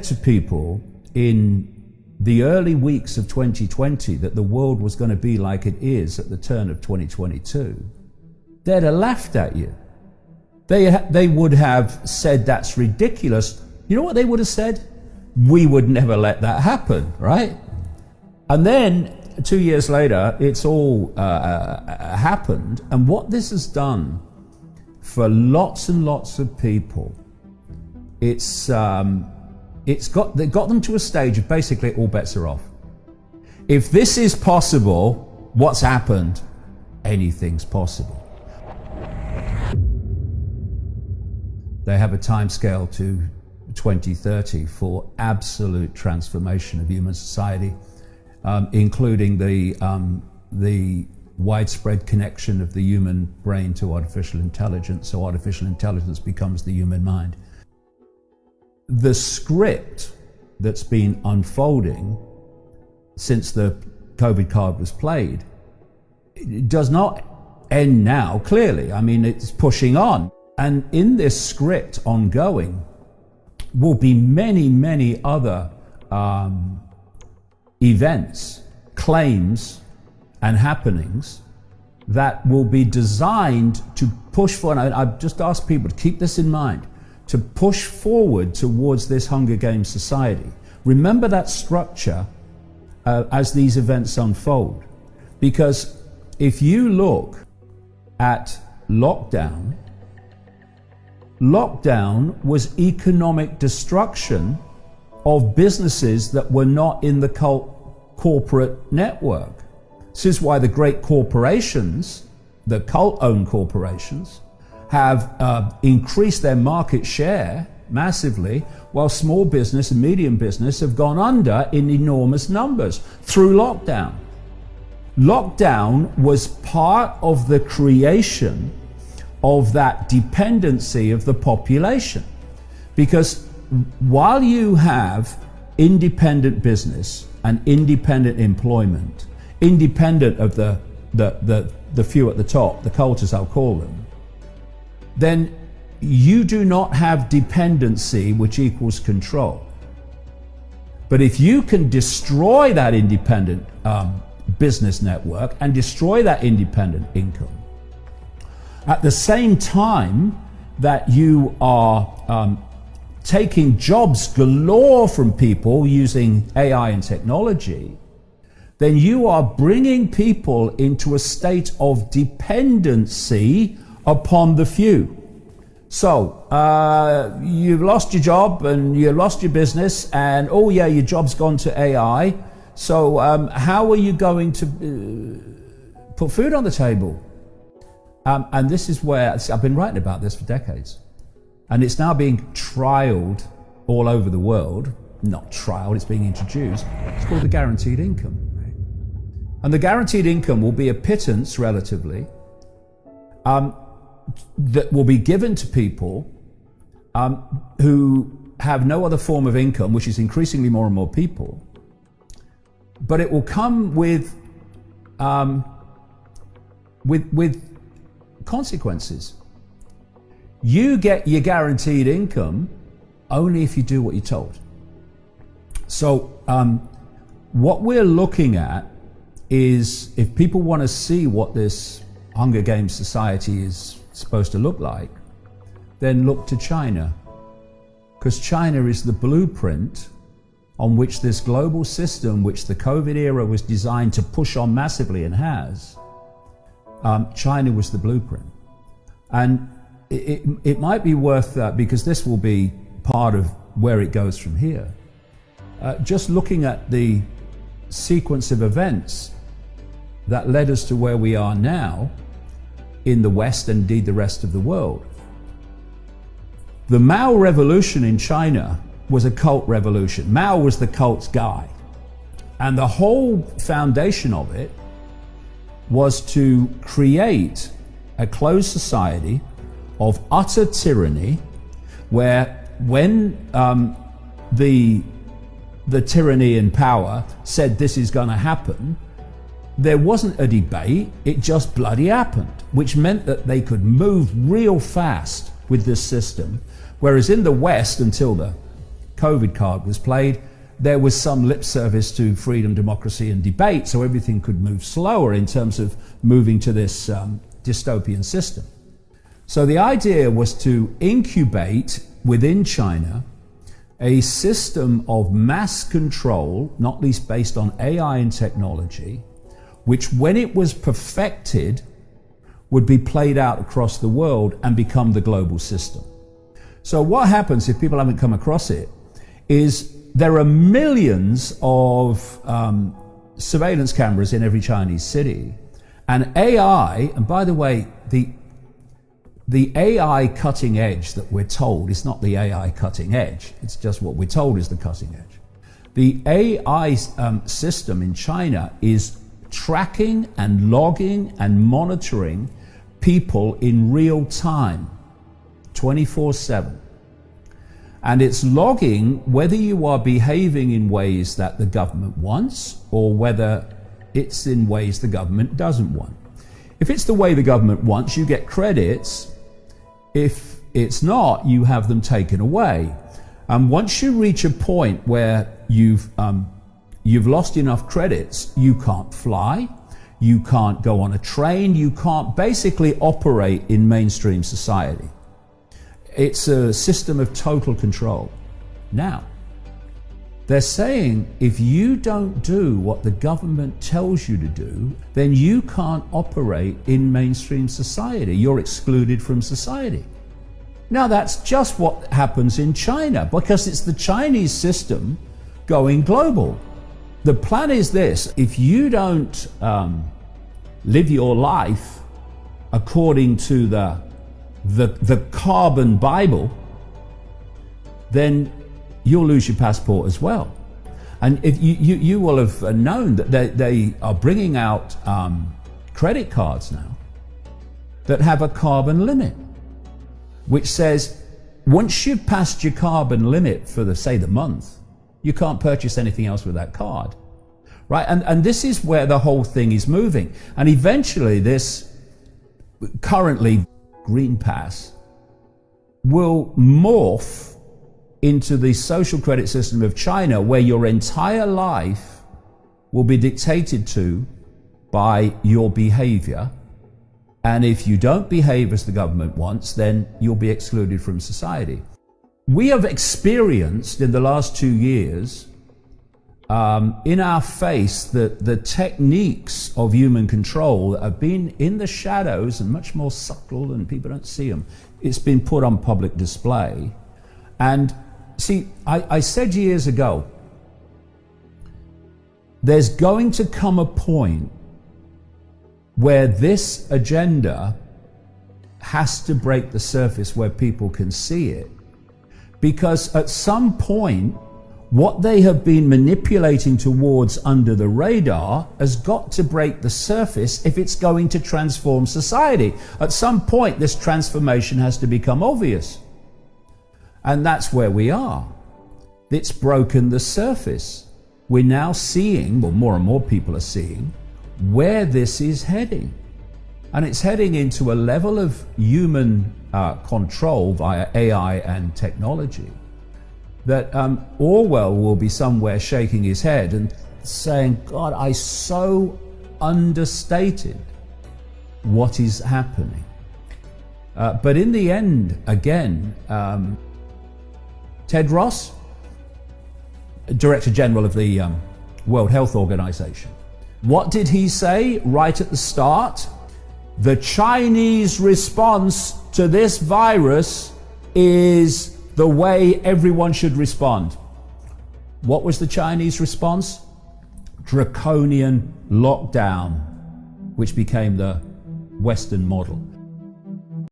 to people in the early weeks of 2020 that the world was going to be like it is at the turn of 2022, they'd have laughed at you. They would have said, that's ridiculous. You know what they would have said? We would never let that happen, right? And then 2 years later, it's all happened. And what this has done for lots and lots of people, they got them to a stage of basically all bets are off. If this is possible, what's happened? Anything's possible. They have a timescale to 2030 for absolute transformation of human society, including the widespread connection of the human brain to artificial intelligence, so artificial intelligence becomes the human mind. The script that's been unfolding since the COVID card was played, it does not end now, clearly. I mean, it's pushing on. And in this script ongoing will be many, many other events, claims, and happenings that will be designed to push forward. I've just asked people to keep this in mind, to push forward towards this Hunger Games society. Remember that structure as these events unfold. Because if you look at lockdown was economic destruction of businesses that were not in the cult corporate network. This is why the great corporations, the cult-owned corporations, have increased their market share massively, while small business and medium business have gone under in enormous numbers through lockdown. Lockdown was part of the creation of that dependency of the population. Because while you have independent business and independent employment, independent of the few at the top, the cult as I'll call them, then you do not have dependency, which equals control. But if you can destroy that independent business network and destroy that independent income, at the same time that you are taking jobs galore from people using AI and technology, then you are bringing people into a state of dependency upon the few. So you've lost your job and you lost your business, and oh yeah, your job's gone to AI. So how are you going to put food on the table? And this is where I've been writing about this for decades, and it's now being trialed all over the world. Not trialed, it's being introduced. It's called the guaranteed income. And the guaranteed income will be a pittance, relatively, that will be given to people who have no other form of income, which is increasingly more and more people. But it will come with consequences. You get your guaranteed income only if you do what you're told. So what we're looking at is, if people want to see what this Hunger Games society is supposed to look like, then look to China. Because China is the blueprint on which this global system, which the COVID era was designed to push on massively and has, China was the blueprint. And it might be worth that, because this will be part of where it goes from here. Just looking at the sequence of events that led us to where we are now in the West, and indeed the rest of the world. The Mao revolution in China was a cult revolution. Mao was the cult's guy. And the whole foundation of it was to create a closed society of utter tyranny, where when the tyranny in power said this is going to happen, there wasn't a debate, it just bloody happened, which meant that they could move real fast with this system. Whereas in the West, until the COVID card was played, there was some lip service to freedom, democracy, and debate, so everything could move slower in terms of moving to this dystopian system. So the idea was to incubate within China a system of mass control, not least based on AI and technology, which when it was perfected would be played out across the world and become the global system. So what happens, if people haven't come across it, is there are millions of surveillance cameras in every Chinese city, and AI, and by the way, the AI cutting edge that we're told is not the AI cutting edge, it's just what we're told is the cutting edge. The AI system in China is tracking and logging and monitoring people in real time, 24/7. And it's logging whether you are behaving in ways that the government wants or whether it's in ways the government doesn't want. If it's the way the government wants, you get credits. If it's not, you have them taken away. And once you reach a point where you've lost enough credits, you can't fly, you can't go on a train, you can't basically operate in mainstream society. It's a system of total control. Now, they're saying if you don't do what the government tells you to do, then you can't operate in mainstream society. You're excluded from society. Now, that's just what happens in China because it's the Chinese system going global. The plan is this: if you don't live your life according to the carbon Bible, then you'll lose your passport as well. And if you will have known that they are bringing out credit cards now that have a carbon limit, which says once you've passed your carbon limit for the month, you can't purchase anything else with that card, right? And this is where the whole thing is moving. And eventually this currently Green Pass will morph into the social credit system of China, where your entire life will be dictated to by your behavior. And if you don't behave as the government wants, then you'll be excluded from society. We have experienced in the last 2 years in our face the techniques of human control that have been in the shadows and much more subtle and people don't see them. It's been put on public display. And see, I said years ago, there's going to come a point where this agenda has to break the surface where people can see it. Because at some point, what they have been manipulating towards under the radar has got to break the surface if it's going to transform society. At some point, this transformation has to become obvious. And that's where we are. It's broken the surface. We're now seeing, well, more and more people are seeing, where this is heading. And it's heading into a level of human control via AI and technology that Orwell will be somewhere shaking his head and saying, God, I so understated what is happening. But in the end, again, Ted Ross, Director General of the World Health Organization, what did he say right at the start? The Chinese response to this virus is the way everyone should respond. What was the Chinese response? Draconian lockdown, which became the Western model.